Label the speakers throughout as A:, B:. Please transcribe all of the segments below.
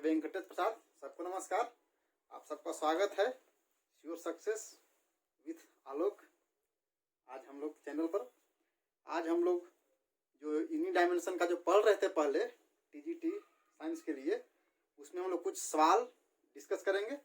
A: मैं वेंकटेश प्रसाद। सबको नमस्कार। आप सबका स्वागत है श्योर सक्सेस विथ आलोक। आज हम लोग चैनल पर आज हम लोग जो इन्हीं डायमेंशन का जो पढ़ रहे थे पहले टीजीटी साइंस के लिए, उसमें हम लोग कुछ सवाल डिस्कस करेंगे।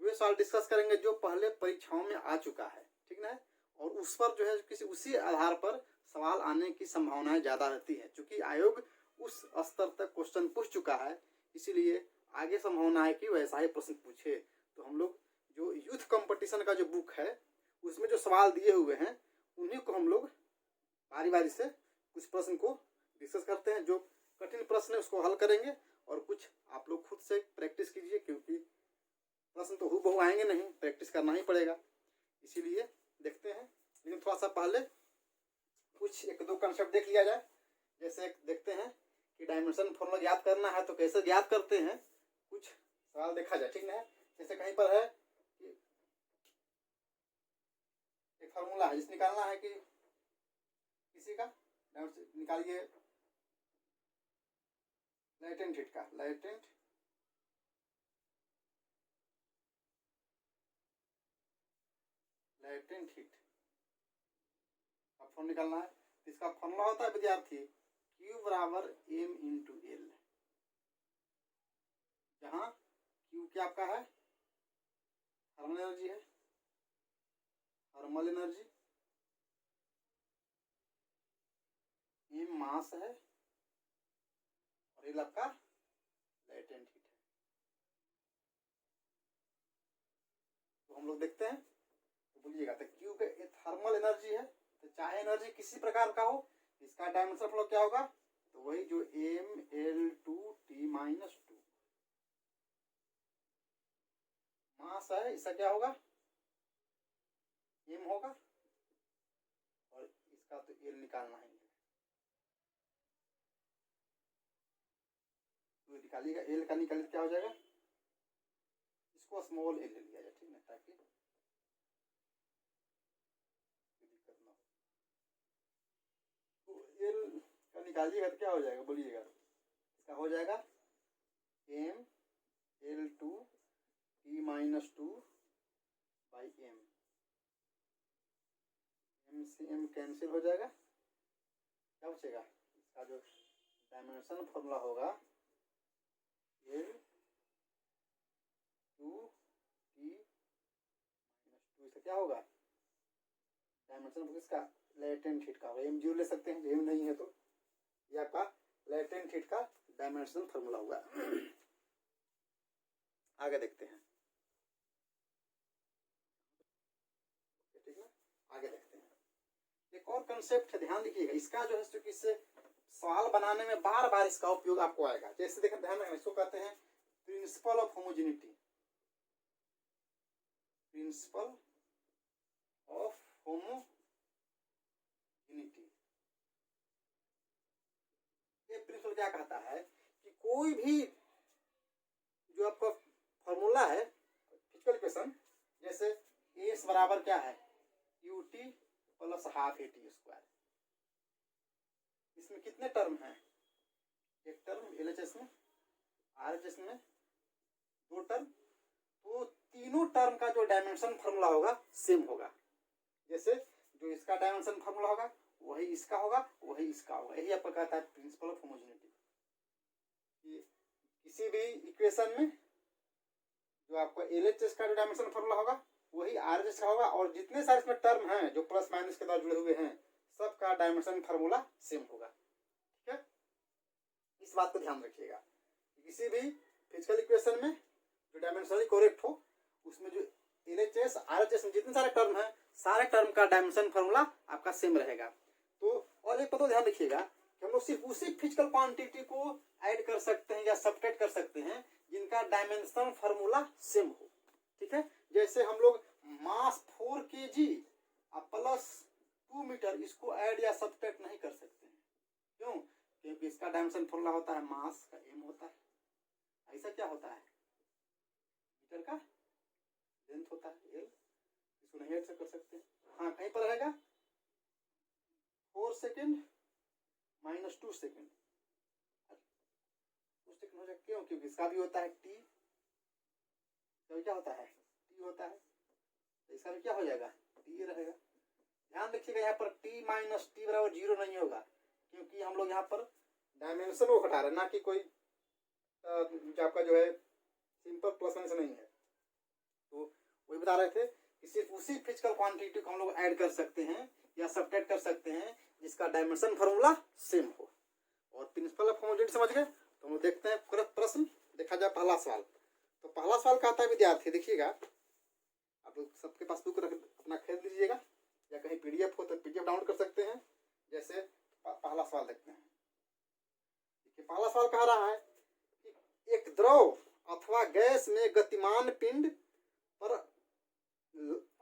A: वे सवाल डिस्कस करेंगे जो पहले परीक्षाओं में आ चुका है, ठीक ना। और उस पर जो है किसी उसी आधार पर सवाल आने की संभावनाएं ज़्यादा रहती है। क्योंकि आयोग उस स्तर तक क्वेश्चन पूछ चुका है, इसीलिए आगे संभावना है कि वैसा ही प्रश्न पूछे। तो हम लोग जो यूथ कंपटीशन का जो बुक है उसमें जो सवाल दिए हुए हैं उन्हीं को हम लोग बारी बारी से कुछ प्रश्न को डिस्कस करते हैं। जो कठिन प्रश्न है उसको हल करेंगे और कुछ आप लोग खुद से प्रैक्टिस कीजिए, क्योंकि प्रश्न तो हूबहू आएंगे नहीं, प्रैक्टिस करना ही पड़ेगा। इसीलिए देखते हैं, लेकिन थोड़ा सा पहले कुछ एक दो कंसेप्ट देख लिया जाए। जैसे देखते हैं कि डायमेंशन फॉर्मूला याद करना है तो कैसे याद करते हैं, कुछ सवाल देखा जाए, ठीक ना। जैसे कहीं पर है कि एक फार्मूला है जिस निकालना है कि किसी का निकालिए लेटेंट हीट का, लेटेंट हीट का फॉर्मूला निकालना है। इसका फॉर्मूला होता है विद्यार्थी Q बराबर M इंटू एल, जहाँ Q क्या आपका है, थर्मल एनर्जी है, थर्मल एनर्जी, M मास है और एल आपका लेटेंट हीट है। तो हम लोग देखते हैं, तो बोलिएगा तो Q का थर्मल एनर्जी है, तो चाहे एनर्जी किसी प्रकार का हो, इसका डायमेंशन फ्लो क्या होगा, तो वही जो ML2T माइनस 2। मास है, इसका क्या होगा, M होगा, और इसका तो L निकालना है, तो निकालिएगा L का, निकालिए क्या हो जाएगा, इसको स्मॉल L ले लिया जाए, ठीक है, ताकि दिक्कत ना हो। तो L का निकालिएगा तो क्या हो जाएगा, बोलिएगा, इसका हो जाएगा ML2T minus 2 by M। M से M कैंसिल हो जाएगा, क्या बचेगा, इसका जो डायमेंशन फॉर्मूला होगा L2T माइनस 2 से क्या होगा, डायमेंशन इसका लेटेंट हीट का होगा। M जीरो ले सकते हैं, M नहीं है तो ये आपका लेटेंट हीट का डायमेंशन फॉर्मूला होगा। आगे देखते हैं, ठीक है, आगे देखते हैं। एक और कंसेप्ट है, ध्यान दीजिएगा, इसका जो है क्योंकि इससे सवाल बनाने में बार बार इसका उपयोग आपको आएगा। जैसे देखिए, ध्यान रखना, इसको कहते हैं principle of homogeneity, principle of homogeneity. ये प्रिंसिपल क्या कहता है कि कोई भी जो आपका फॉर्मूला है फिजिकल इक्वेशन, जैसे एस बराबर क्या है, UT plus half A T square. इसमें कितने टर्म हैं, एक टर्म एलएचएस में, आरएचएस में दो टर्म, तो तीनों टर्म का जो डायमेंशन फॉर्मूला होगा सेम होगा। जैसे जो इसका डायमेंशन फॉर्मूला होगा वही इसका होगा, वही इसका होगा। यही आपका कहता है प्रिंसिपल ऑफ होमोजेनिटी। किसी भी इक्वेशन में जो आपको एलएचएस का जो डायमेंशन फॉर्मूला होगा वही आरएचएस का होगा, और जितने सारे इसमें टर्म हैं जो प्लस माइनस के द्वारा जुड़े हुए हैं सबका डायमेंशन फॉर्मूला सेम होगा, ठीक है। इस बात को ध्यान रखिएगा, किसी भी फिजिकल इक्वेशन में जो डायमेंशनली करेक्ट हो उसमें जो एलएचएस आरएचएस में जितने सारे टर्म हैं सारे टर्म का डायमेंशन फॉर्मूला आपका सेम रहेगा। तो और एक तो ध्यान रखिएगा कि हम लोग सिर्फ उसी फिजिकल क्वांटिटी को ऐड कर सकते हैं या सब्ट्रैक्ट कर सकते हैं जिनका डायमेंशन फॉर्मूला सेम हो, ठीक है। जैसे हम लोग मास 4 kg प्लस 2 मीटर इसको ऐड या सब्ट्रैक्ट नहीं कर सकते हैं। क्यों, क्योंकि इसका डायमेंशन फॉर्मूला होता है मास का m होता है, ऐसा क्या होता है, मीटर का लेंथ होता है l, इसको नहीं ऐड कर सकते। हाँ, कहीं पर रहेगा 4 सेकेंड माइनस 2 सेकेंड, सेकंड हो जाएगा। क्यों? क्योंकि इसका भी होता है टी, तो क्या होता है टी होता है, तो इसका भी क्या हो जाएगा टी रहेगा। ध्यान रखिएगा यहाँ पर टी माइनस टी बराबर 0 नहीं होगा, क्योंकि हम लोग यहाँ पर डायमेंशन को घटा रहे हैं, ना कि कोई आपका जो है सिंपल प्लस माइनस नहीं है। तो वही बता रहे थे कि सिर्फ उसी फिजिकल क्वांटिटी को हम लोग ऐड कर सकते हैं या सब्ट्रैक्ट कर सकते हैं जिसका डायमेंशन फॉर्मूला सेम हो। और प्रिंसिपल ऑफ होमोजेनिटी समझ गए। तो हम लोग देखते हैं प्रश्न, देखा जाए पहला सवाल। तो पहला सवाल कहता है विद्यार्थी, देखिएगा आप लोग सबके पास बुक अपना खरीद लीजिएगा या कहीं पीडीएफ हो तो पीडीएफ डाउनलोड कर सकते हैं। जैसे पहला सवाल देखते हैं। देखिए पहला सवाल कह रहा है कि एक द्रव अथवा गैस में गतिमान पिंड पर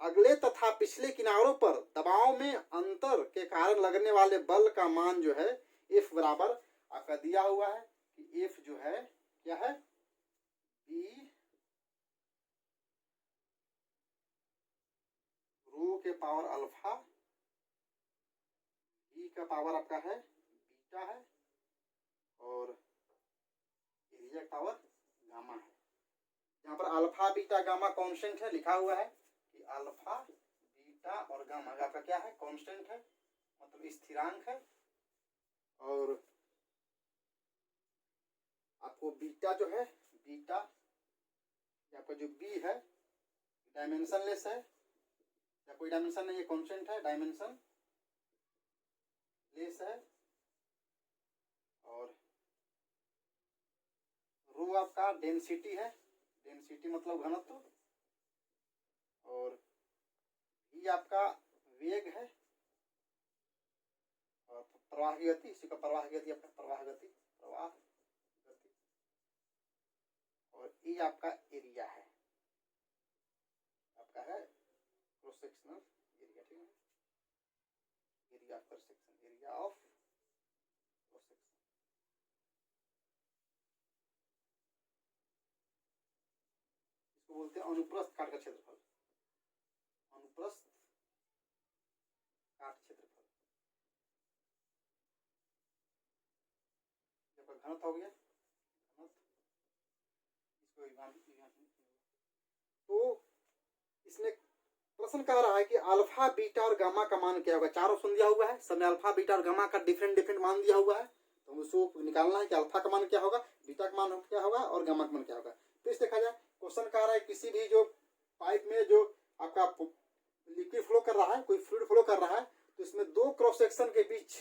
A: अगले तथा पिछले किनारों पर दबाव में अंतर के कारण लगने वाले बल का मान जो है F बराबर आपका दिया हुआ है कि F जो है क्या है B रो के पावर अल्फा, B का पावर आपका है बीटा है और एरिया का पावर गामा है। यहाँ पर अल्फा बीटा गामा कांस्टेंट है, लिखा हुआ है कि अल्फा बीटा और गामा आपका क्या है कांस्टेंट है, मतलब स्थिरांक है। और आपको बीटा जो है बीटा आपका जो बी है डायमेंशन लेस है या कोई डायमेंशन नहीं है, कांस्टेंट है, डायमेंशन लेस है। और रो आपका डेंसिटी है, डेंसिटी मतलब घनत्व। और ई आपका वेग है और प्रवाह की गति, इसी का प्रवाह गति आपका प्रवाह गति। और ई आपका एरिया है, आपका है क्रॉस सेक्शनल एरिया, ठीक है, area of cross section, area of cross section. इसको बोलते हैं अनुप्रस्थ काट का क्षेत्रफल, अनुप्रस्थ काट क्षेत्रफल। जब घनत्व हो गया तो इसमें प्रश्न कह रहा है कि अल्फा बीटा और गामा का मान क्या होगा। चार ऑप्शन दिया हुआ है, सब में अल्फा बीटा और गामा का डिफरेंट डिफरेंट मान दिया हुआ है। तो हम उसको निकालना है कि अल्फा का मान क्या होगा, बीटा का मान क्या होगा और गामा का मान क्या होगा। तो इस देखा जाए क्वेश्चन कह रहा है किसी भी जो पाइप में जो आपका लिक्विड फ्लो कर रहा है, कोई फ्लूइड फ्लो कर रहा है, तो इसमें दो क्रॉस सेक्शन के बीच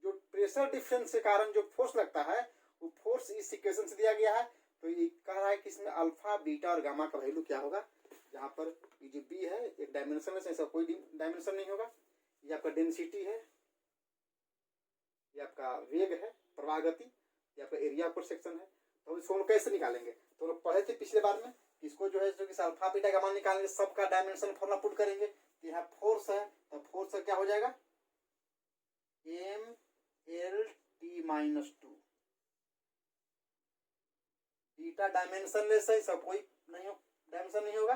A: जो प्रेशर डिफरेंस के कारण जो फोर्स लगता है वो फोर्स इस इक्वेशन से दिया गया है। तो ये कह रहा है कि इसमें अल्फा बीटा और गामा का वैल्यू क्या होगा। जहाँ पर ये जो बी है एक डायमेंशन है, ऐसा कोई डायमेंशन नहीं होगा। ये आपका डेंसिटी है, ये आपका वेग है प्रवाह गति, ये आपका एरिया पर सेक्शन है। तो इसको हम कैसे निकालेंगे, तो लोग पढ़े थे पिछले बार में, इसको जो है जो कि अल्फा बीटा का मान निकालेंगे, सबका डायमेंशन फॉर्मूला पुट करेंगे। तो यहाँ फोर्स है, तो फोर्स का क्या हो जाएगा M/L/T-2। बीटा डायमेंशन लेस है, सब कोई नहीं हो डायमेंशन नहीं होगा।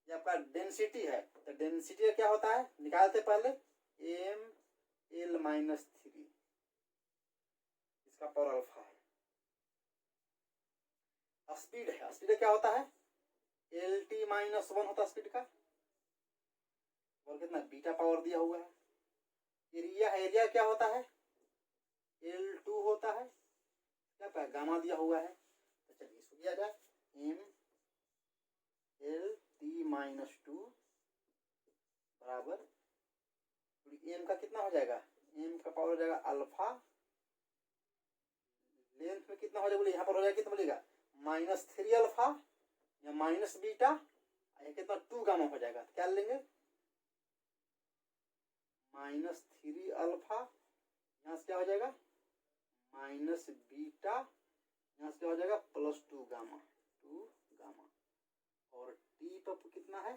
A: ये आपका डेंसिटी है, तो डेंसिटी का क्या होता है निकालते पहले M/L-3, इसका पावर अल्फा है। स्पीड है, स्पीड क्या होता है L/T-1 होता है स्पीड का, और कितना बीटा पावर दिया हुआ है। एरिया, एरिया क्या होता है L2 होता है, क्या पाया गामा दिया हुआ है। तो चलिए इसको दिया जाए M/L/T-2 बराबर M का कितना हो जाएगा, M का पावर हो जाएगा अल्फा, लेंथ में कितना हो जाएगा बोलिए, यहाँ पर हो जाएगा कितना बोलिएगा -3 अल्फा या माइनस बीटा, ये कितना 2 गामा हो जाएगा। क्या लेंगे -3 अल्फा, यहाँ से क्या हो जाएगा माइनस बीटा, यहाँ से क्या हो जाएगा +2 गामा, 2 गामा। और टी पर कितना है,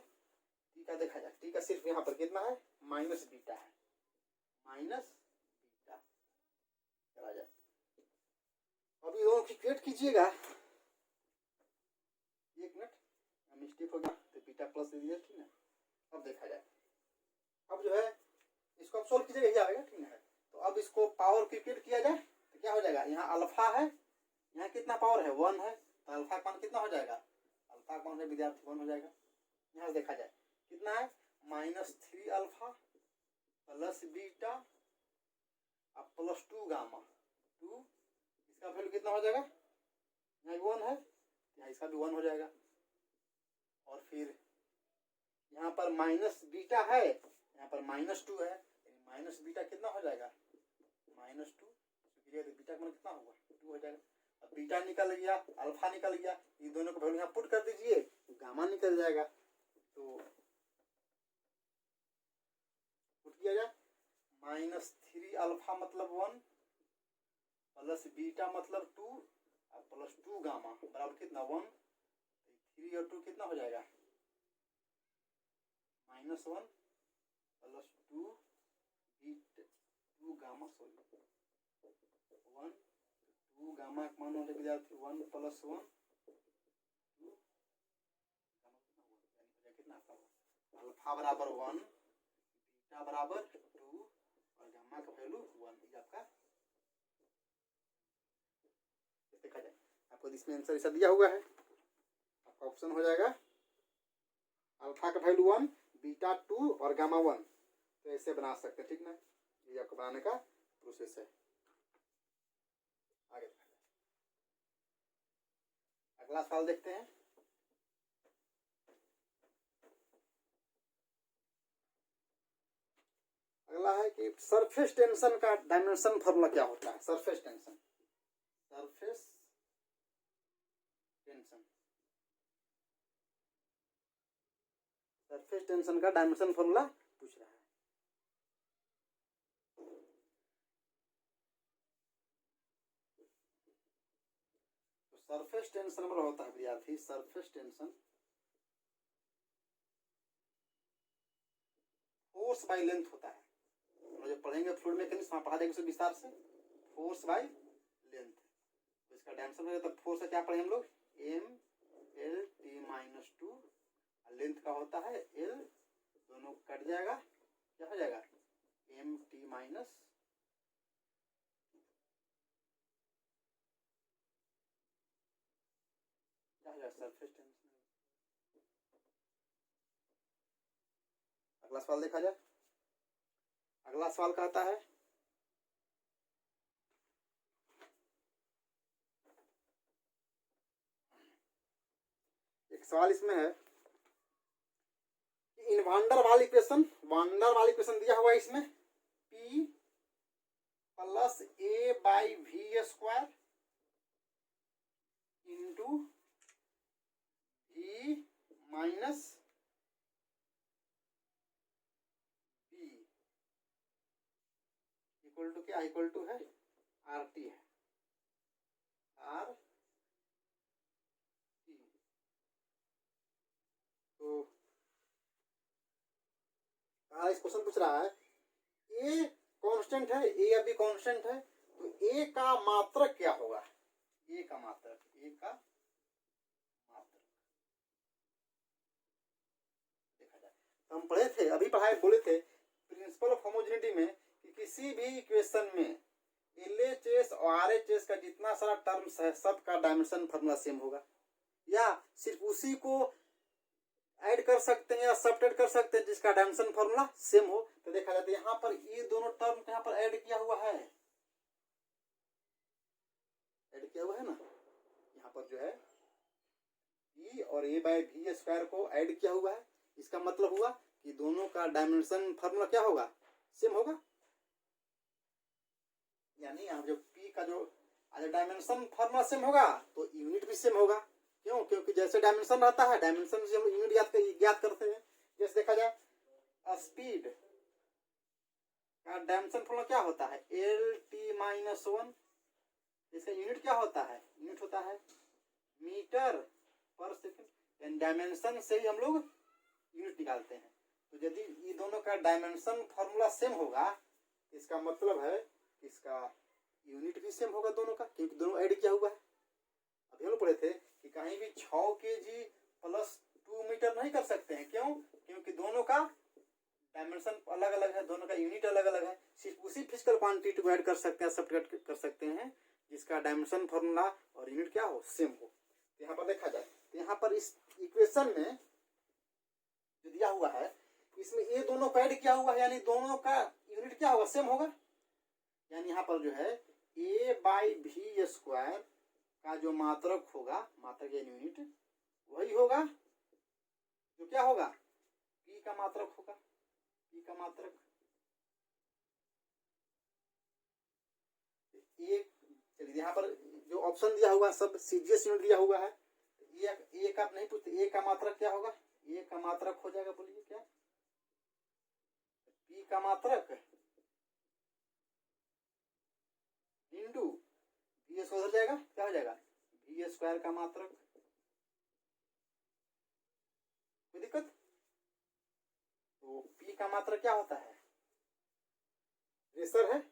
A: टी का देखा जाए, टी का सिर्फ यहाँ पर कितना है माइनस बीटा है, माइनस बीटा। चला जाए अभी दोनों की क्रिएट कीजिएगा, एक मिनट मिस्टेक हो गया तो बीटा प्लस दे दिया, ठीक है। अब देखा जाए, अब जो है इसको आप सोल्व कीजिएगा, यही आएगा, ठीक है। तो अब इसको पावर क्रिएट किया जाए तो क्या हो जाएगा, यहाँ अल्फा है, यहाँ कितना पावर है 1 है, तो अल्फा का मान कितना हो जाएगा, अल्फा का मान है विद्यार्थी 1 हो जाएगा। यहाँ से देखा जाए कितना है -3 अल्फा प्लस बीटा अब प्लस 2 गामा 2, इसका वैल्यू कितना हो जाएगा, यहाँ 1 है, यहाँ इसका भी 1 हो जाएगा। और फिर यहाँ पर माइनस बीटा है, यहाँ पर -2 है, माइनस बीटा कितना हो जाएगा -2, बीटा का मान कितना होगा 2 हो जाएगा। अब बीटा निकल गया, अल्फा निकल गया, ये दोनों को वैल्यू यहाँ पुट कर दीजिए, गामा निकल जाएगा। तो पुट किया जाए -3 अल्फा मतलब 1 प्लस बीटा मतलब 2 और प्लस 2 गामा बराबर कितना 1, 3 और 2 कितना हो जाएगा -1 प्लस 2 गामा 1 2 गामा का मान होता है विद्यार्थी 1 प्लस 1 2 कितना अल्फा बराबर 1 बीटा बराबर 2 और गामा का वैल्यू 1, ये आपका देखा जाए। आपको इसमें आंसर ऐसा दिया हुआ है, आपका ऑप्शन हो जाएगा अल्फा का वैल्यू 1 बीटा 2 और गामा 1, तो ऐसे बना सकते हैं, ठीक ना, ये आपको बनाने का प्रोसेस है। आगे अगला सवाल देखते हैं। अगला है कि सरफेस टेंशन का डायमेंशन फॉर्मूला क्या होता है। सरफेस टेंशन का डायमेंशन फॉर्मूला पूछ रहा है। तो सरफेस टेंशन में होता है विद्यार्थी, surface tension force by length होता है। जो पढ़ेंगे फ्लूइड मैकेनिक्स वहां पढ़ा देंगे विस्तार से, फोर्स बाय लेंथ। तो इसका डायमेंशन में तो फोर्स का क्या पढ़े हम लोग m/L/T-2, लेंथ का होता है L, दोनों कट जाएगा, क्या हो जाएगा mt माइनस क्या हो जाएगा सरफेस टेंशन। अगला सवाल देखा जाए। अगला सवाल कहता है एक सवाल इसमें है इन वांडर वाल इक्वेशन दिया हुआ है इसमें P plus A/V² into V minus B equal to क्या, इक्वल टू है RT है, RT। तो इस क्वेश्चन पूछ रहा है ए कांस्टेंट है, ए अभी कांस्टेंट है, तो ए का मात्रक क्या होगा, ए का मात्रक देखा जाए। तो हम पढ़े थे, अभी पढ़ाए बोले थे प्रिंसिपल ऑफ होमोजेनिटी में कि किसी भी इक्वेशन में LHS और RHS का जितना सारा टर्म्स है सबका डायमेंशन फॉर्मूला सेम होगा, या सिर्फ उसी को ऐड कर सकते हैं या सबट्रैक्ट कर सकते हैं जिसका डायमेंशन फॉर्मूला सेम हो। तो देखा जाता है यहाँ पर ये दोनों टर्म यहाँ पर ऐड किया हुआ है, ना, यहाँ पर जो है E और A/V² को ऐड किया हुआ है। इसका मतलब हुआ कि दोनों का डायमेंशन फॉर्मूला क्या होगा, सेम होगा। यानी यहाँ जो P का जो डायमेंशन फॉर्मूला सेम होगा तो यूनिट भी सेम होगा। क्यों, क्योंकि जैसे डायमेंशन रहता है डायमेंशन से हम यूनिट ज्ञात करते हैं। जैसे देखा जाए स्पीड का डायमेंशन फॉर्मूला क्या होता है L/T-1, इसका यूनिट क्या होता है, यूनिट होता है मीटर पर सेकंड। डायमेंशन से ही हम लोग यूनिट निकालते हैं। तो यदि ये दोनों का डायमेंशन फॉर्मूला सेम होगा इसका मतलब है कि इसका यूनिट भी सेम होगा दोनों का, क्योंकि दोनों ऐड किया हुआ है। अभी हम लोग पढ़े थे कि कहीं भी 6 kg प्लस 2 मीटर नहीं कर सकते हैं। क्यों, क्योंकि दोनों का डायमेंशन अलग अलग है, दोनों का यूनिट अलग अलग है। सिर्फ उसी फिजिकल क्वांटिटी को ऐड कर सकते हैं, सब्ट्रैक्ट कर सकते हैं जिसका डायमेंशन फॉर्मूला और यूनिट क्या हो, सेम हो। तो यहाँ पर देखा जाए तो यहाँ पर इस इक्वेशन में जो दिया हुआ है इसमें ये दोनों को ऐड किया हुआ है, यानी दोनों का यूनिट क्या होगा, सेम होगा। यानी यहाँ पर जो है a बाई भी स्क्वायर का जो मात्रक होगा, मात्रक यानी यूनिट, वही होगा जो क्या होगा, p का मात्रक होगा, p का मात्रक। एक चलिए यहाँ पर जो ऑप्शन दिया हुआ सब सीजीएस यूनिट दिया हुआ है। ए का नहीं पूछते, ए का मात्रक क्या होगा, ए का मात्रक हो जाएगा, बोलिए क्या, पी का मात्रक इंटू वी एस हो जाएगा, क्या हो जाएगा, वी स्क्वायर का मात्रक। कोई दिक्कत? तो पी का मात्रक क्या होता है, प्रेशर है,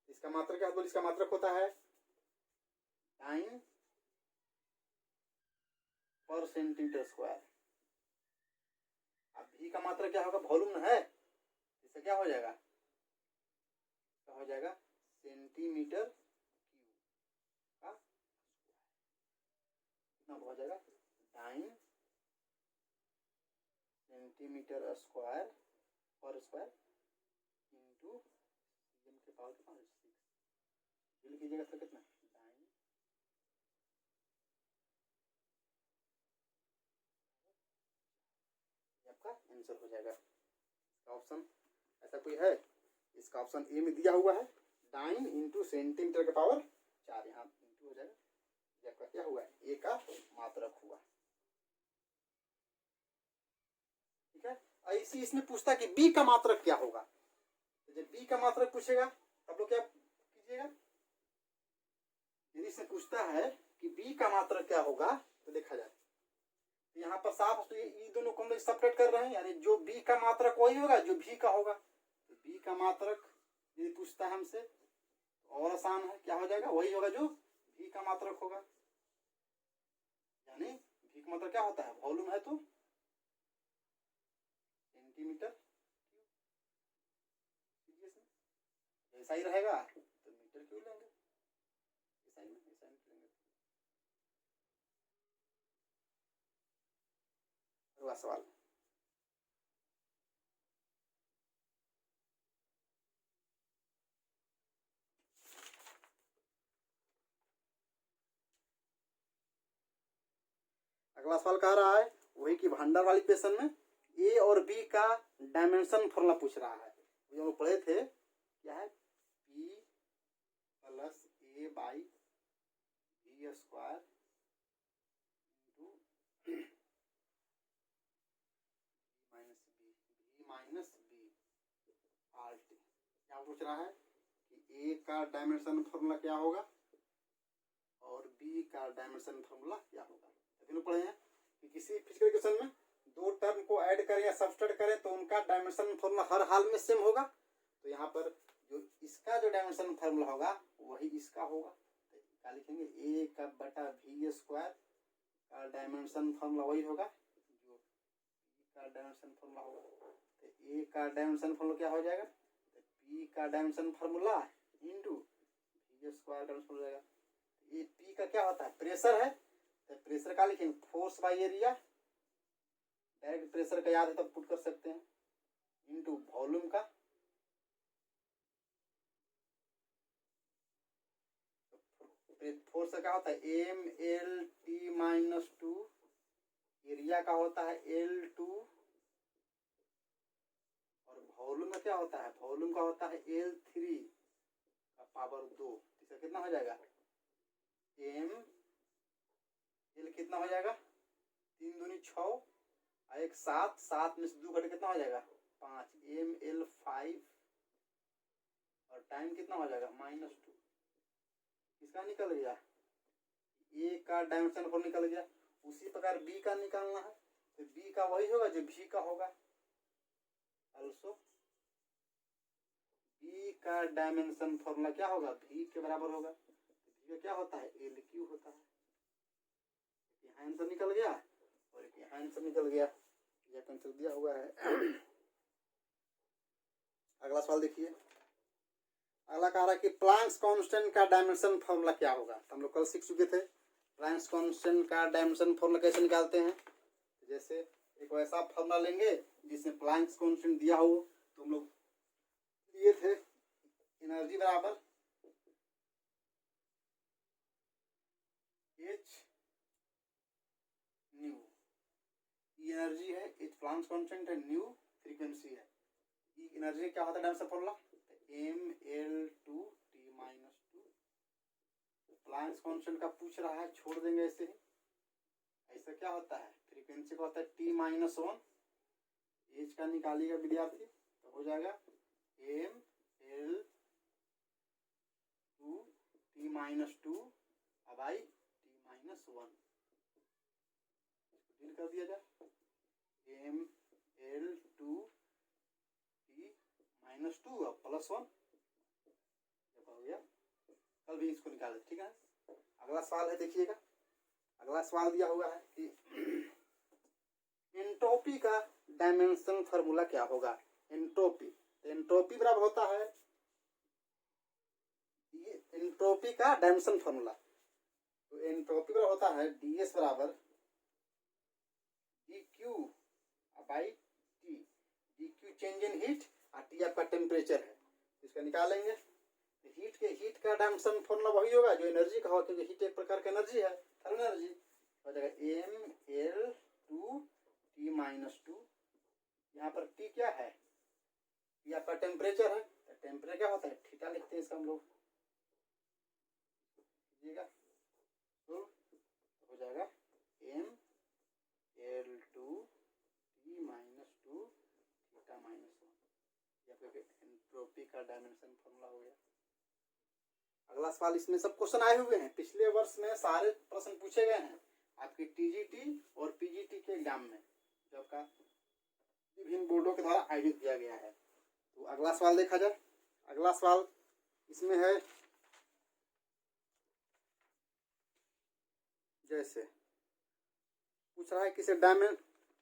A: इसका मात्रक क्या, बोलिए इसका मात्रक होता है टाइम पर सेंटीमीटर स्क्वायर। अब भी का मात्रक क्या होगा, वॉल्यूम है, इससे क्या हो जाएगा, क्या हो जाएगा, सेंटीमीटर क्यूब का कितना हो जाएगा, टाइम सेंटीमीटर स्क्वायर पर स्क्वायर इंटू सीएम के पावर कितना, 6 लिख लीजिएगा सर, कितना, टाइम आपका आंसर हो जाएगा। इसका ऑप्शन ऐसा कोई है, इसका ऑप्शन ए में दिया हुआ है डाइन इंटू सेंटीमीटर के पावर 4, यहाँ इंटू हो जाएगा, ये आपका क्या हुआ, ए का मात्रक हुआ। ठीक है, ऐसी इसमें पूछता है कि बी का मात्रक क्या होगा, तो जब बी का मात्रक पूछेगा तब लोग क्या कीजिएगा, यदि इसमें पूछता है कि बी का मात्रक क्या होगा तो देखा जाए तो यहाँ पर साफ, तो ये दोनों को हम लोग सेपरेट कर रहे हैं, यानी जो बी का मात्रक वही होगा जो भी का होगा। तो बी का मात्रक यदि पूछता है हमसे तो और आसान है, क्या हो जाएगा, वही होगा जो भी का मात्रक होगा। यानी भी का मात्रक क्या होता है, वॉल्यूम है तो सेंटीमीटर क्यूब, ऐसा ही रहेगा तो मीटर क्यूब लेंगे, ऐसा ही लेंगे। अगला सवाल, अगला सवाल कह रहा है वही कि भंडार वाली क्वेश्चन में ए और बी का डायमेंशन फॉर्मूला पूछ रहा है। जो हम पढ़े थे क्या है, P plus A by B square into minus B R T. क्या पूछ रहा है कि ए का डायमेंशन फॉर्मूला क्या होगा और बी का डायमेंशन फॉर्मूला क्या होगा। अभी पढ़े हैं कि किसी फिजिकल इक्वेशन में दो टर्म को ऐड करें या सब्सट्रैक्ट करें तो उनका डायमेंशन फॉर्मूला हर हाल में सेम होगा। तो यहाँ पर जो इसका जो डायमेंशन फॉर्मूला होगा वही इसका होगा, तो क्या लिखेंगे, ए का बटा भी स्क्वायर का डायमेंशन फॉर्मूला वही होगा जो बी का डायमेंशन फॉर्मूला होगा। तो ए का डायमेंशन फॉर्मूला क्या हो जाएगा, तो बी का डायमेंशन फॉर्मूला इंटू भी स्क्वायर का डायमेंशन हो जाएगा। ये पी का क्या होता है, प्रेशर है, तो प्रेशर का लिखेंगे force by area, direct pressure का याद है तब पुट कर सकते हैं, इंटू वॉल्यूम का, फोर्स का क्या होता है एम एल टी माइनस 2, एरिया का होता है L2 और वॉल्यूम का क्या होता है, वॉल्यूम का होता है L3 का पावर 2। इसका कितना हो जाएगा, एम एल कितना हो जाएगा, 3 दूनी 6 और 1 7, 7 में से 2 घटे कितना हो जाएगा 5, एम एल 5 और टाइम कितना हो जाएगा -2। इसका निकल गया, ए का डायमेंशन फॉर्म निकल गया। उसी प्रकार बी का निकालना है तो बी का वही होगा जो भी का होगा, अल्सो बी का डायमेंशन फॉर्मूला क्या होगा, भी के बराबर होगा। भी का क्या होता है, एल क्यू होता है। यहाँ आंसर निकल गया और एक यहाँ आंसर निकल गया, यह आंसर दिया हुआ है। अगला सवाल देखिए, अगला कह रहा है कि प्लैंक्स कांस्टेंट का डायमेंशन फॉर्मूला क्या होगा। तो हम लोग कल सीख चुके थे प्लैंक्स कांस्टेंट का डायमेंशन फॉर्मूला कैसे निकालते हैं। जैसे एक वैसा फॉर्मूला लेंगे जिसमें प्लैंक्स कांस्टेंट दिया हो, तो हम लोग लिए थे एनर्जी बराबर एच न्यू। एनर्जी है, एच प्लैंक्स कांस्टेंट है, न्यू फ्रीक्वेंसी है। एनर्जी क्या होता है dimension formula mL2 T-2। Planck's constant का पूछ रहा है, छोड़ देंगे ऐसे ही। ऐसा क्या होता है, फ्रीक्वेंसी का होता है T-1। एच का निकालिएगा विद्यार्थी, तो हो जाएगा mL2 T-2 by T-1। Deal कर दिया जाए mL2 T-2 और +1 हो गया। कल भी इसको निकाले, ठीक है। अगला सवाल है, देखिएगा। अगला सवाल दिया हुआ है कि एंट्रोपी का डायमेंशन फार्मूला क्या होगा। एंट्रोपी, तो एंट्रोपी बराबर होता है, ये एंट्रोपी का डायमेंशन फार्मूला, तो एंट्रोपी बराबर होता है ds बराबर dq by T. dq change in heat और टी आपका टेम्परेचर है, इसका निकालेंगे। हीट का डायमेंशन फॉर्मूला वही होगा जो एनर्जी का हो, क्योंकि हीट एक प्रकार का एनर्जी है, थर्मल एनर्जी। हो जाएगा mL2 T-2। यहाँ पर T क्या है, T आपका टेम्परेचर है। टेम्परेचर क्या होता है, थीटा लिखते हैं इसका हम लोग, तो हो जाएगा mL2 T-2 θ-1। एंट्रोपी का डायमेंशन फॉर्मूला हो गया। अगला सवाल, इसमें सब क्वेश्चन आए हुए हैं, पिछले वर्ष में सारे प्रश्न पूछे गए हैं आपके टीजीटी और पीजीटी के एग्जाम में, जो आपका विभिन्न बोर्डों के द्वारा आयोजित किया गया है। तो अगला सवाल देखा जाए। अगला सवाल इसमें है, जैसे पूछ रहा है कि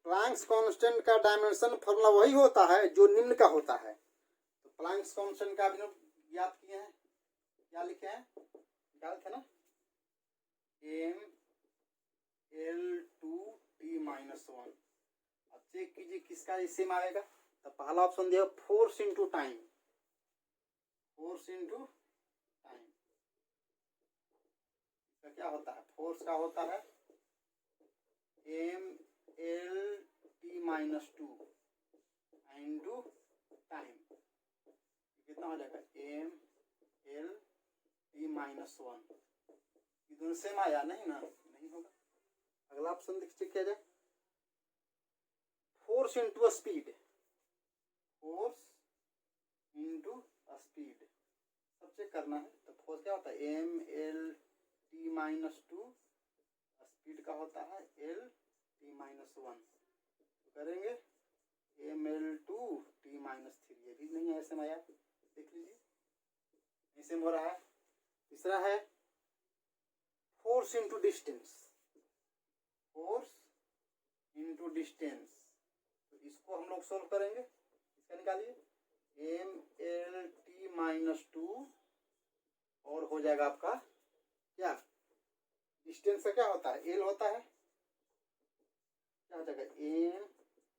A: प्लैंक्स कांस्टेंट का डायमेंशन फॉर्मूला वही होता है जो निम्न का होता है। तो प्लैंक्स कांस्टेंट का भी याद किए हैं, क्या लिखे हैं, निकाल थे ना, mL2 T-1। अब चेक कीजिए किसका इससे में आएगा। तो पहला ऑप्शन दिया force into time, force into time. इसका क्या होता है, फोर्स का होता है mL2 इंटू टाइम। कितना हो जाएगा mL2 ये दोनों सेम आया, नहीं ना, नहीं होगा। अगला ऑप्शन चेक किया जाए, force into speed, force into speed सब चेक करना है। तो फोर्स क्या होता है mL2, स्पीड का होता है L-1। तो करेंगे mL2 T-3, ये भी नहीं है ऐसे में आया, देख लीजिए ऐसे में हो रहा है। तीसरा है force into distance, force into distance. तो इसको हम लोग सोल्व करेंगे, इसका निकालिए mL2 और हो जाएगा आपका क्या, डिस्टेंस का क्या होता है, L होता है, क्या हो जाएगा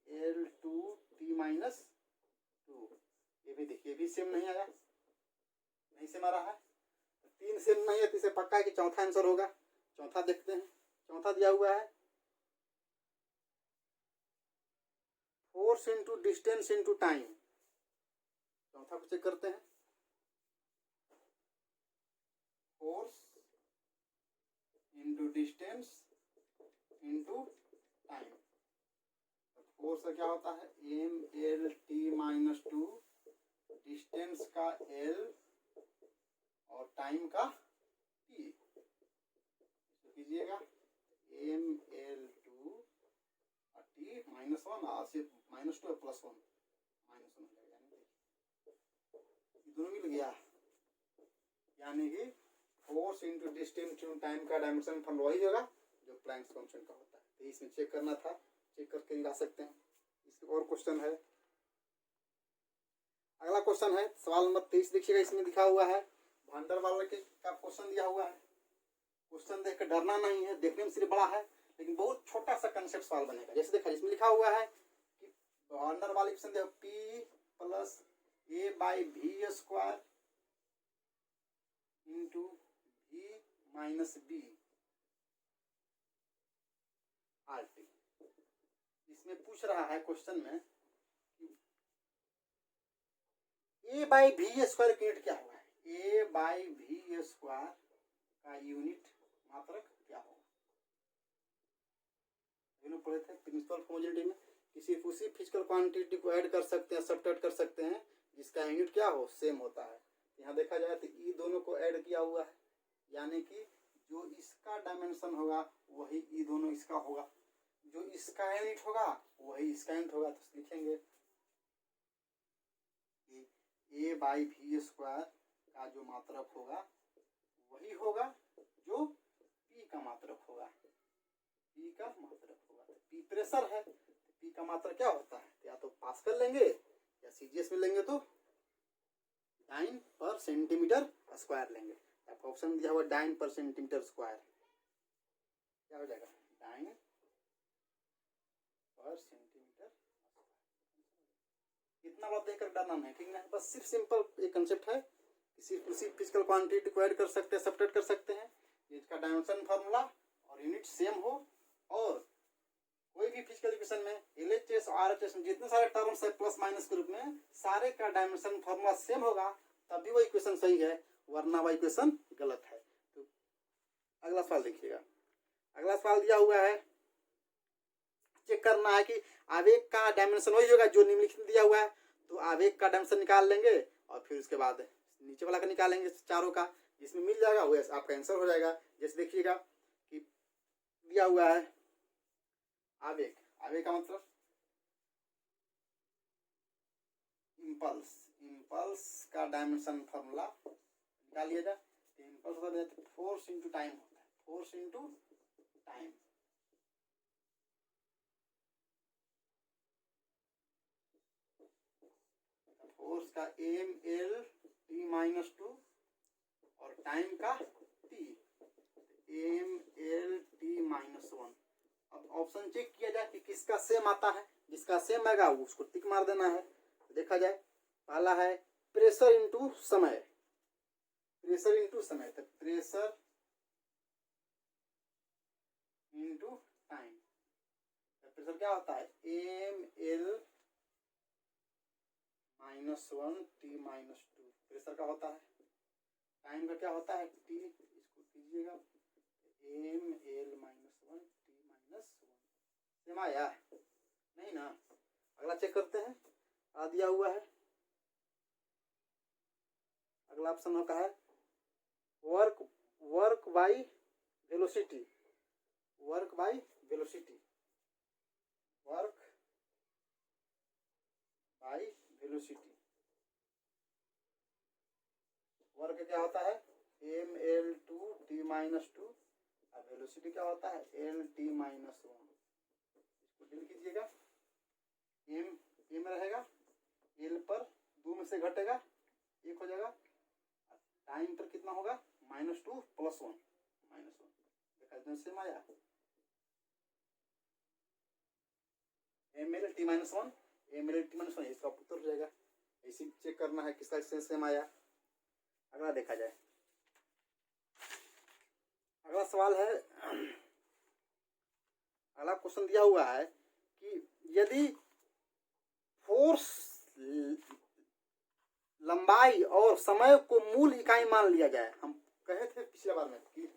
A: mL2 T-2। ये भी देखिए, भी सेम नहीं आया, नहीं सेम आ रहा है। तो 3 सेम नहीं है, तो इसे पक्का है कि चौथा आंसर होगा। चौथा देखते हैं, चौथा दिया हुआ है force into distance into time. चौथा को चेक करते हैं, force into distance into time. Force का क्या होता है mL2, डिस्टेंस का L और टाइम का T। इसको कीजिएगा mL2 T-1 और से -2 +1 -1 हो जाएगा, दोनों मिल गया। यानी कि force into distance into time का डायमेंशन फॉर्मूला वही होगा जो प्लैंक्स कांस्टेंट का होता है। तो इसमें चेक करना था, चेक करके ला सकते हैं। इसमें और क्वेश्चन है। अगला क्वेश्चन है सवाल नंबर 23, देखिएगा इसमें दिखा हुआ है वैन डर वाल्स का क्वेश्चन दिया हुआ है। क्वेश्चन देख कर डरना नहीं है, देखने में सिर्फ बड़ा है लेकिन बहुत छोटा सा कंसेप्ट सवाल बनेगा। जैसे देखा इसमें लिखा हुआ है कि वैन डर वाल्स इक्वेशन देखो P plus A by V square into V minus B R T. इसमें पूछ रहा है क्वेश्चन में A by V square unit क्या होगा, A बाई V स्क्वायर का यूनिट मात्रक क्या होगा। पढ़े थे प्रिंसिपल होमोजेनिटी में किसी उसी फिजिकल क्वांटिटी को ऐड कर सकते हैं, सब्ट्रैक्ट कर सकते हैं जिसका यूनिट क्या हो सेम होता है। यहाँ देखा जाए तो ई दोनों को ऐड किया हुआ है, यानी कि जो इसका डायमेंशन होगा वही ई दोनों इसका होगा, जो इसका यूनिट होगा वही इसका यूनिट होगा। तो लिखेंगे ए बाई V स्क्वायर का जो मात्रक होगा वही होगा जो P का मात्रक होगा, P का मात्रक होगा। P प्रेशर है, P का मात्रक क्या होता है, या तो पास्कल लेंगे या सीजीएस में लेंगे तो डाइन पर सेंटीमीटर स्क्वायर लेंगे। आपका ऑप्शन दिया हुआ डाइन पर सेंटीमीटर स्क्वायर, क्या हो जाएगा डाइन पर सेंटीमीटर। इतना बात देखकर डरना नहीं, ठीक ना, बस सिर्फ सिंपल एक कंसेप्ट है। सिर्फ उसी फिजिकल क्वांटिटी को ऐड कर सकते हैं, सब्ट्रैक्ट कर सकते हैं जिसका डायमेंशन फार्मूला और यूनिट सेम हो, और कोई भी फिजिकल इक्वेशन में एलएचएस और आरएचएस में जितने सारे टर्म्स है प्लस माइनस के रूप में सारे का डायमेंशन फार्मूला सेम होगा तभी वो इक्वेशन सही है, वरना वो इक्वेशन गलत है। तो अगला सवाल देखिएगा। अगला सवाल दिया हुआ है, चेक करना है कि आवेग का डायमेंशन वही होगा जो निम्नलिखित दिया हुआ है, तो आवेग का डायमेंशन निकाल लेंगे और फिर उसके बाद नीचे वाला का निकालेंगे चारों का, जिसमें मिल जाएगा वो आपका आंसर हो जाएगा। जैसे देखिएगा कि दिया हुआ है आवेग, आवेग का मतलब इम्पल्स, इम्पल्स का डायमेंशन फार्मूला निकालिएगा। इम्पल्स होता है फोर्स इंटू टाइम होता है, फोर्स इंटू टाइम। फोर्स का एम एल टी माइनस 2 और टाइम का T M L T minus 1। अब ऑप्शन चेक किया जाए कि किसका सेम आता है, जिसका सेम आएगा उसको टिक मार देना है। देखा जाए पहला है प्रेशर इंटू समय, प्रेशर इंटू समय, तो प्रेशर इंटू टाइम। प्रेशर क्या होता है एम एल -1 टी -2 प्रेशर का होता है। टाइम का क्या होता है टी, इसको कीजिएगा एम एल -1 टी -1। सेम आया नहीं ना। अगला चेक करते हैं, आ दिया हुआ है। अगला ऑप्शन होता है work by velocity, work by velocity, work by velocity. Work क्या होता है एम एल 2 टी -2 और वेलोसिटी क्या होता है एल टी -1। इसको डिल कीजिएगा, एम रहेगा, एल पर 2 में से घटेगा 1 हो जाएगा, टाइम पर कितना होगा -2 + 1 -1। देखा इतना सेम आया M L T -1 M L T -1, इसका उत्तर हो जाएगा। इसी चेक करना है किसका सेम आया। अगला देखा जाए, अगला सवाल है, अगला क्वेश्चन दिया हुआ है कि यदि फोर्स लंबाई और समय को मूल इकाई मान लिया जाए। हम कहे थे पिछले बार में कि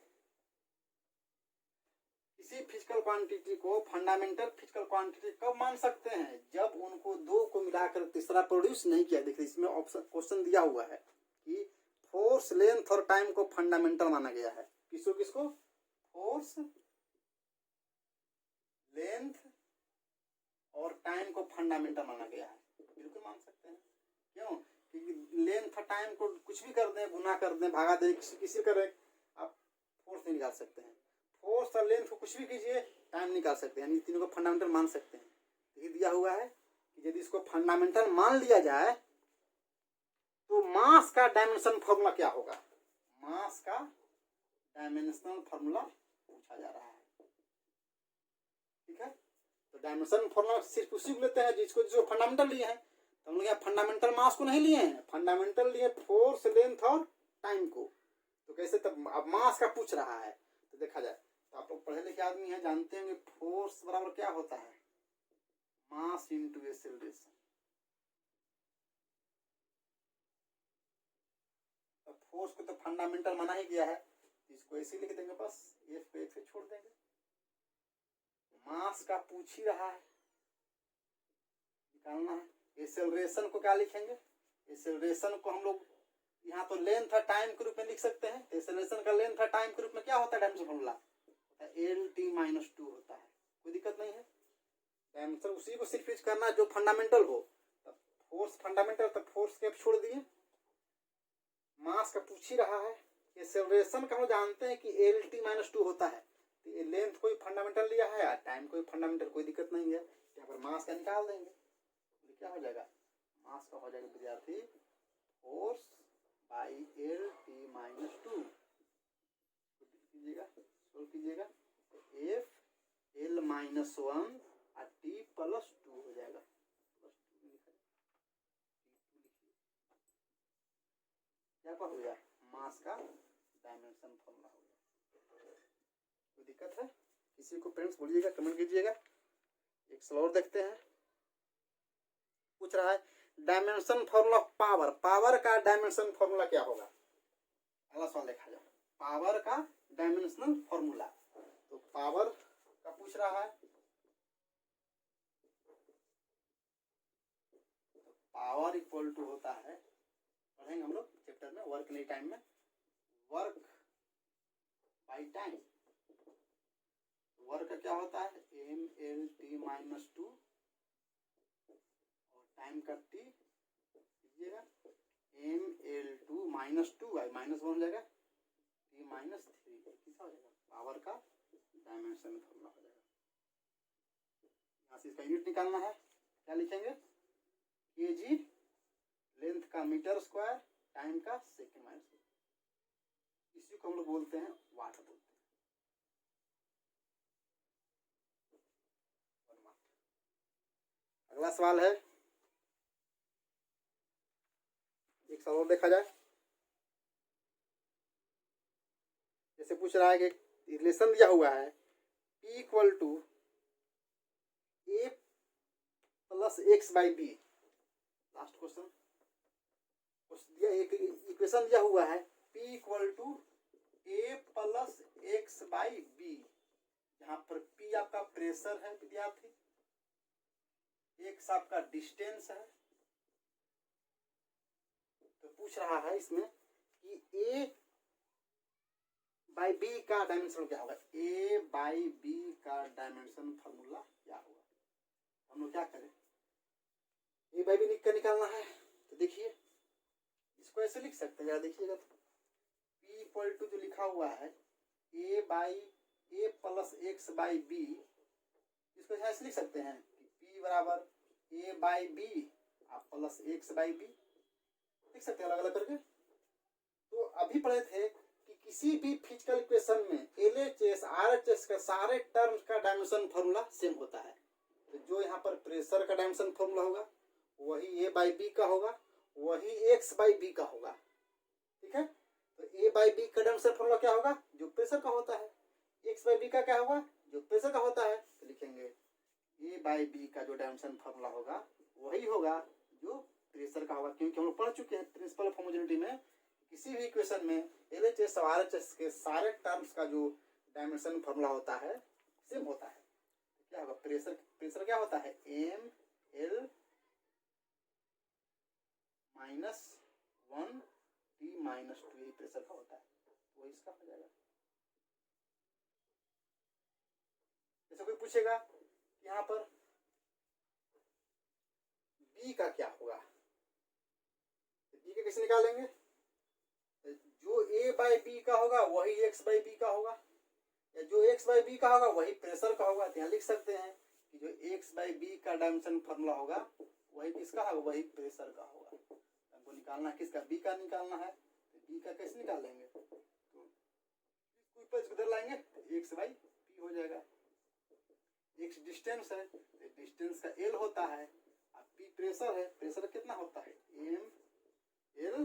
A: किसी फिजिकल क्वांटिटी को फंडामेंटल फिजिकल क्वांटिटी कब मान सकते हैं, जब उनको दो को मिलाकर तीसरा प्रोड्यूस नहीं किया। देखिए इसमें ऑप्शन क्वेश्चन दिया हुआ है कि फोर्स लेंथ और टाइम को फंडामेंटल माना गया है। किसको किसको, फोर्स लेंथ और टाइम को फंडामेंटल माना गया है। बिल्कुल मान सकते हैं, क्यों, क्योंकि लेंथ और टाइम को कुछ भी कर दें, गुना कर दें, भागा दें, किसी करें, आप फोर्स नहीं निकाल सकते हैं। फोर्स और लेंथ को कुछ भी कीजिए, टाइम निकाल सकते हैं, यानी तीनों को फंडामेंटल मान सकते हैं। ये दिया हुआ है कि यदि इसको फंडामेंटल मान लिया जाए तो मास का डायमेंशन फॉर्मूला क्या होगा? मास का डायमेंशनल फॉर्मूला पूछा जा रहा है, ठीक है। तो डायमेंशन फॉर्मूला सिर्फ उसी को लेते हैं जिसको जो फंडामेंटल लिए हैं। तो हम लोग यहाँ फंडामेंटल मास को नहीं लिए हैं, फंडामेंटल लिए फोर्स, लेंथ और टाइम को। तो कैसे, तब अब मास का पूछ रहा है तो देखा जाए। तो आप लोग पढ़े लिखे आदमी हैं, जानते होंगे फोर्स बराबर क्या होता है, मास इंटू एक्सेलरेशन। फोर्स को तो फंडामेंटल माना ही गया है, इसको ऐसे लिख देंगे, बस एफ को एक से छोड़ देंगे। मास का पूछ ही रहा है, निकालना है। एक्सेलरेशन को क्या लिखेंगे? एक्सेलरेशन को हम लोग यहाँ तो लेंथ और टाइम के रूप में लिख सकते हैं। एक्सेलरेशन का लेंथ और टाइम के रूप में क्या होता है डायमेंशन फॉर्मूला? LT-2 होता है, कोई दिक्कत नहीं है। डायमेंशन उसी को सिर्फ यूज करना जो फंडामेंटल हो। तब फोर्स फंडामेंटल, तब फोर्स के छोड़ दिए। मास का पूछ ही रहा है। एक्सेलरेशन का हम जानते हैं कि LT-2 होता है। तो ये लेंथ कोई फंडामेंटल लिया है, टाइम कोई फंडामेंटल, कोई दिक्कत नहीं है। यहाँ पर मास का निकाल देंगे, क्या हो जाएगा? मास का हो जाएगा विद्यार्थी फोर्स बाई LT-2। कीजिएगा, सोल्व कीजिएगा। F L-1 और T+2 हो जाएगा। क्या हो गया? मास का डायमेंशन फॉर्मूला हो गया। कोई दिक्कत है किसी को? फ्रेंड्स बोलिएगा, कमेंट कीजिएगा। एक सवाल और देखते हैं, पूछ रहा है डायमेंशन फॉर्मूला पावर। पावर का डायमेंशन फॉर्मूला क्या होगा? अगला सवाल देखा जाए, पावर का डायमेंशनल फॉर्मूला। तो पावर का पूछ रहा है, तो पावर इक्वल टू होता है, पढ़ेंगे हम लोग चैप्टर में, वर्क नहीं टाइम में, वर्क बाई टाइम। वर्क क्या होता है? MLT-2 और टाइम का T कीजिएगा, ML2 -2 -1 हो जाएगा, T-3 कितना हो जाएगा? पावर का डायमेंशन फॉर्मूला हो जाएगा। यहाँ से इसका यूनिट निकालना है, क्या लिखेंगे? केजी, लेंथ का मीटर स्क्वायर, टाइम का सेकेंड माइनस। इसी को हम लोग बोलते हैं वाट बोलते हैं। अगला सवाल है, एक सवाल और देखा जाए। जैसे पूछ रहा है कि रिलेशन दिया हुआ है P = A + x/b। Last question दिया, एक इक्वेशन दिया हुआ है P = A + x/b, यहाँ पर P आपका प्रेशर है विद्यार्थी, x आपका डिस्टेंस है। तो पूछ रहा है इसमें कि A/b का डायमेंशन क्या होगा? A/b का डायमेंशन फॉर्मूला क्या होगा? हम लोग क्या करें? A/b लिख कर निकालना है। तो देखिए, इसको ऐसे लिख सकते हैं, देखिएगा तो P = जो लिखा हुआ है A + x/b, इसको ऐसे लिख सकते हैं P बराबर A/b + x/b, लिख सकते हैं अलग अलग करके। तो अभी पढ़े थे कि किसी भी फिजिकल इक्वेशन में LHS RHS के सारे टर्म्स का डायमेंशन फॉर्मूला सेम होता है। तो जो यहाँ पर प्रेशर का डायमेंशन फॉर्मूला होगा वही A/b का होगा, वही x/b का होगा, ठीक है। तो A/b का डायमेंशन फॉर्मूला क्या होगा? जो प्रेशर का होता है। x/b का क्या होगा? जो प्रेशर का होता है। तो लिखेंगे A/b का जो डायमेंशन फॉर्मूला होगा वही होगा जो प्रेशर का होगा, क्योंकि हम लोग पढ़ चुके हैं प्रिंसिपल ऑफ होमोजेनिटी में, किसी भी इक्वेशन में LHS और RHS के सारे टर्म्स का जो डायमेंशन फॉर्मूला होता है सेम होता है। क्या होगा? प्रेशर क्या होता है? ML -1 T-2, यही प्रेशर का होता है, वो इसका हो जाएगा। जैसे कोई पूछेगा यहाँ पर B का क्या होगा? B का कैसे निकालेंगे? जो A/b का होगा वही x/b का होगा, या जो x/b का होगा वही प्रेशर का होगा। तो यहाँ लिख सकते हैं कि जो x/b का डायमेंशन फॉर्मूला होगा वही किसका होगा? वही प्रेशर का होगा। हमको निकालना है किसका, बी का निकालना है। तो बी का कैसे निकाल लेंगे, तो ऊपर इधर लाएंगे तो एक्स बाई पी हो जाएगा। एक्स डिस्टेंस है तो डिस्टेंस का एल होता है, अब पी प्रेशर है, प्रेशर कितना होता है एम एल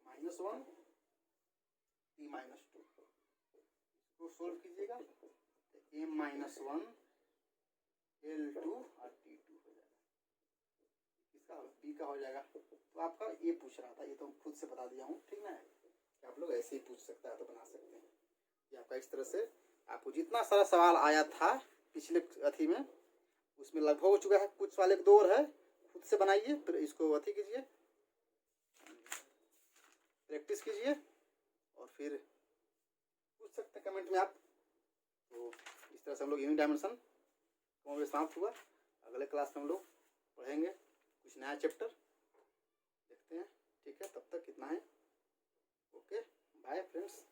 A: -1 पी -2। इसको सोल्व कीजिएगा तो एम -1 L2 और T2 हो जाएगा। किसका, बी का हो जाएगा। तो आपका ये पूछ रहा था, ये तो खुद से बता दिया हूँ, ठीक ना है। कि आप लोग ऐसे ही पूछ सकता है तो बना सकते हैं। ये आपका इस तरह से आपको जितना सारा सवाल आया था पिछले अथी में उसमें लगभग हो चुका है, कुछ सवाल एक दो और है, खुद से बनाइए, फिर इसको अथी कीजिए, प्रैक्टिस कीजिए और फिर पूछ सकते हैं कमेंट में आप। तो इस तरह से हम लोग यूनिट डायमेंशन समाप्त हुआ। अगले क्लास में हम लोग पढ़ेंगे कुछ नया चैप्टर, देखते हैं, ठीक है। तब तक कितना है, ओके, बाय फ्रेंड्स।